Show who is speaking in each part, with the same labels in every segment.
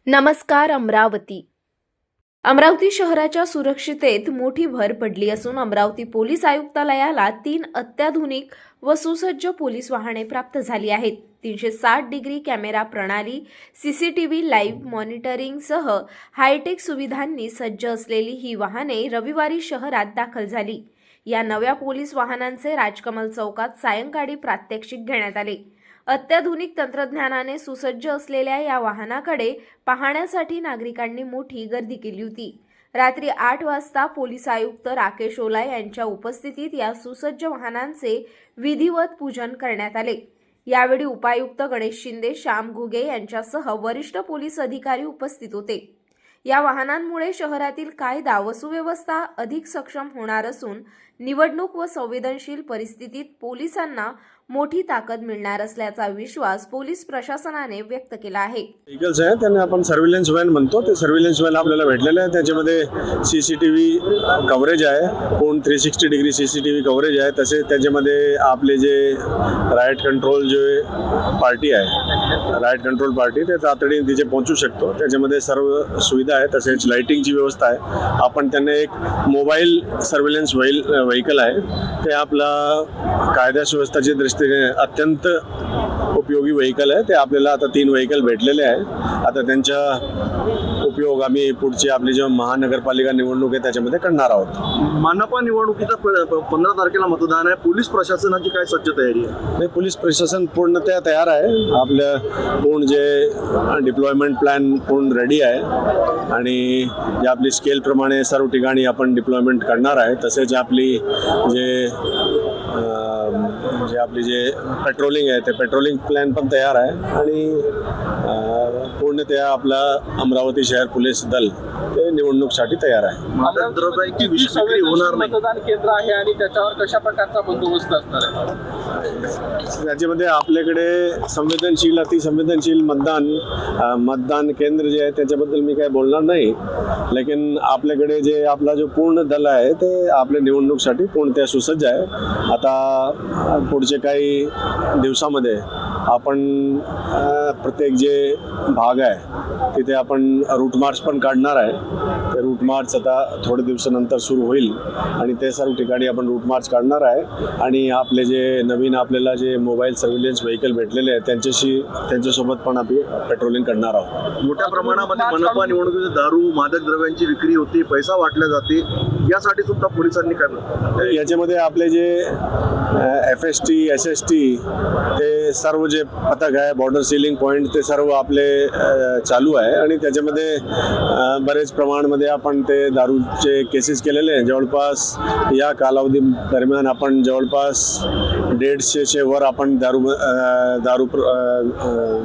Speaker 1: नमस्कार अमरावती शहराच्या सुरक्षिततेत मोठी भर पडली असून अमरावती पोलीस आयुक्तालयाला 3 अत्याधुनिक व सुसज्ज पोलीस वाहने प्राप्त झाली आहेत। 360 डिग्री कॅमेरा प्रणाली, सीसीटीव्ही लाईव्ह मॉनिटरिंगसह हायटेक सुविधांनी सज्ज असलेली ही वाहने रविवारी शहरात दाखल झाली। या नव्या पोलीस वाहनांचे राजकमल चौकात सायंकाळी प्रात्यक्षिक घेण्यात आले। अत्याधुनिक तंत्रज्ञानाने सुसज्ज असलेल्या या वाहनाकडे पाहण्यासाठी नागरिकांनी मोठी गर्दी केली होती। रात्री 8 वाजता पोलीस आयुक्त राकेश ओला यांच्या उपस्थितीत या सुसज्ज वाहनांचे विधिवत पूजन करण्यात आले। यावेळी उपायुक्त गणेश शिंदे, श्याम घुगे यांच्यासह वरिष्ठ पोलीस अधिकारी उपस्थित होते। या वाहनांमुळे शहरातील कायदा व सुव्यवस्था अधिक सक्षम होणार असून निवडणूक व संवेदनशील परिस्थितीत पोलिसांना मोठी ताकद मिळणार असल्याचा विश्वास पोलीस प्रशासनाने व्यक्त केला आहे।
Speaker 2: व्हेकल्स आहे त्यांना आपण सर्व्हिलन्स व्हॅन म्हणतो, ते सर्व्हिलन्स व्हॅन आपल्याला भेटलेले आहे। त्याच्यामध्ये सीसीटीव्ही कव्हरेज आहे, पूर्ण 360 डिग्री सीसीटीव्ही कव्हरेज आहे। तसेच त्याच्यामध्ये आपले जे राईट कंट्रोल जे पार्टी आहे, राईट कंट्रोल पार्टी, ते तातडीने तिथे पोहोचू शकतो। त्याच्यामध्ये सर्व सुविधा आहे। तसेच लाईटिंगची व्यवस्था आहे। आपण त्यांना एक मोबाईल सर्व्हिलन्स व्हेकल आहे, ते आपला कायदा सुव्यवस्थेच्या दृष्टीने अत्यंत उपयोगी व्हेकल आहे। ते आपल्याला आता 3 व्हेकल भेटलेले आहे। आता त्यांचा उपयोग आम्ही पुढची आपली जो महानगरपालिका निवडणूक आहे त्याच्यामध्ये करणार आहोत।
Speaker 3: मनपा निवडणुकीचा 15 तारखेला मतदान आहे। पोलीस प्रशासनाची काय सज्ज तयारी आहे?
Speaker 2: पोलीस प्रशासन पूर्णतः तयार आहे। आपलं पूर्ण जे डिप्लॉयमेंट प्लॅन पूर्ण रेडी आहे आणि जे आपली स्केलप्रमाणे सर्व ठिकाणी आपण डिप्लॉयमेंट करणार आहे। तसेच आपली जे पेट्रोलिंग आहे ते पेट्रोलिंग प्लॅन पण तयार आहे आणि पूर्णतः आपला अमरावती शहर पोलीस दल ते निवडणूकसाठी तयार आहे।
Speaker 3: मादक द्रव्यांची विक्री होणार नाही।
Speaker 4: मतदान केंद्र आहे आणि त्याच्यावर कशा प्रकारचा बंदोबस्त असणार आहे?
Speaker 2: राज्यामध्ये आपल्याकडे संवेदनशील अतिसंवेदनशील मतदान केंद्र जे आहे त्याच्याबद्दल मी काय बोलणार नाही, लेकिन आपल्याकडे जे आपला जो पूर्ण दल आहे ते आपल्या निवडणुकीसाठी पूर्णतः सुसज्ज आहे। आता पुढचे काही दिवसामध्ये आपण प्रत्येक जे भाग आहे तिथे आपण रूट मार्च पण काढणार आहे। ते रूट मार्च आता थोडे दिवसानंतर सुरू होईल आणि ते सर्व ठिकाणी आपण रूट मार्च काढणार आहे आणि आपले जे नवीन आपल्याला जे मोबाईल सर्व्हिलन्स व्हेकल भेटलेले आहेत त्यांच्यासोबत पण आपण पेट्रोलिंग करणार आहोत।
Speaker 3: मोठ्या प्रमाणामध्ये मनपा निवडणुकीत दारू, मादक द्रव्यांची विक्री होती, पैसा वाटला जाते, यासाठी सुद्धा पोलिसांनी काय
Speaker 2: याच्यामध्ये आपले जे FST, SST ते सर्व जे पथक आहे, बॉर्डर सीलिंग पॉईंट, ते सर्व आपले चालू आहे आणि त्याच्यामध्ये बरेच प्रमाणामध्ये आपण ते दारूचे केसेस केलेले आहे। जवळपास या कालावधी दरम्यान आपण जवळपास 150चे वर आपण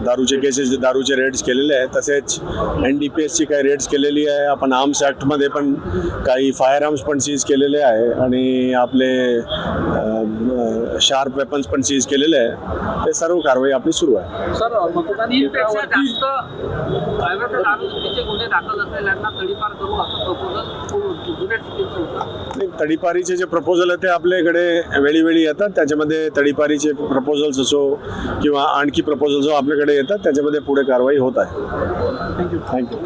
Speaker 2: दारूचे केसेस, दारूचे रेड्स केलेले आहेत। तसेच NDPSची काही रेड्स केलेली आहे। आपण आर्म्स ॲक्टमध्ये पण काही फायर आर्म्स पण सीज केलेले आहे आणि आपले शार्प वेपन्स पण सीज केलेले आहे। ते सर्व कारवाई आपली सुरू आहे।
Speaker 4: सर, मतदान केंद्रापेक्षा जास्त प्रायव्हेट दारूचे गुन्हे दाखल असलेल्यांना तडीपार करू असं प्रपोजल जुन्या सिटीचं होतं।
Speaker 2: तडीपारीचे जे प्रपोजल आहे ते आपल्याकडे वेळोवेळी येतात। त्याच्यामध्ये तडीपारीचे प्रपोजल्स असो किंवा आणखी प्रपोजल्स आपल्याकडे येतात, त्याच्यामध्ये पुढे कारवाई होत आहे।
Speaker 3: थँक्यू।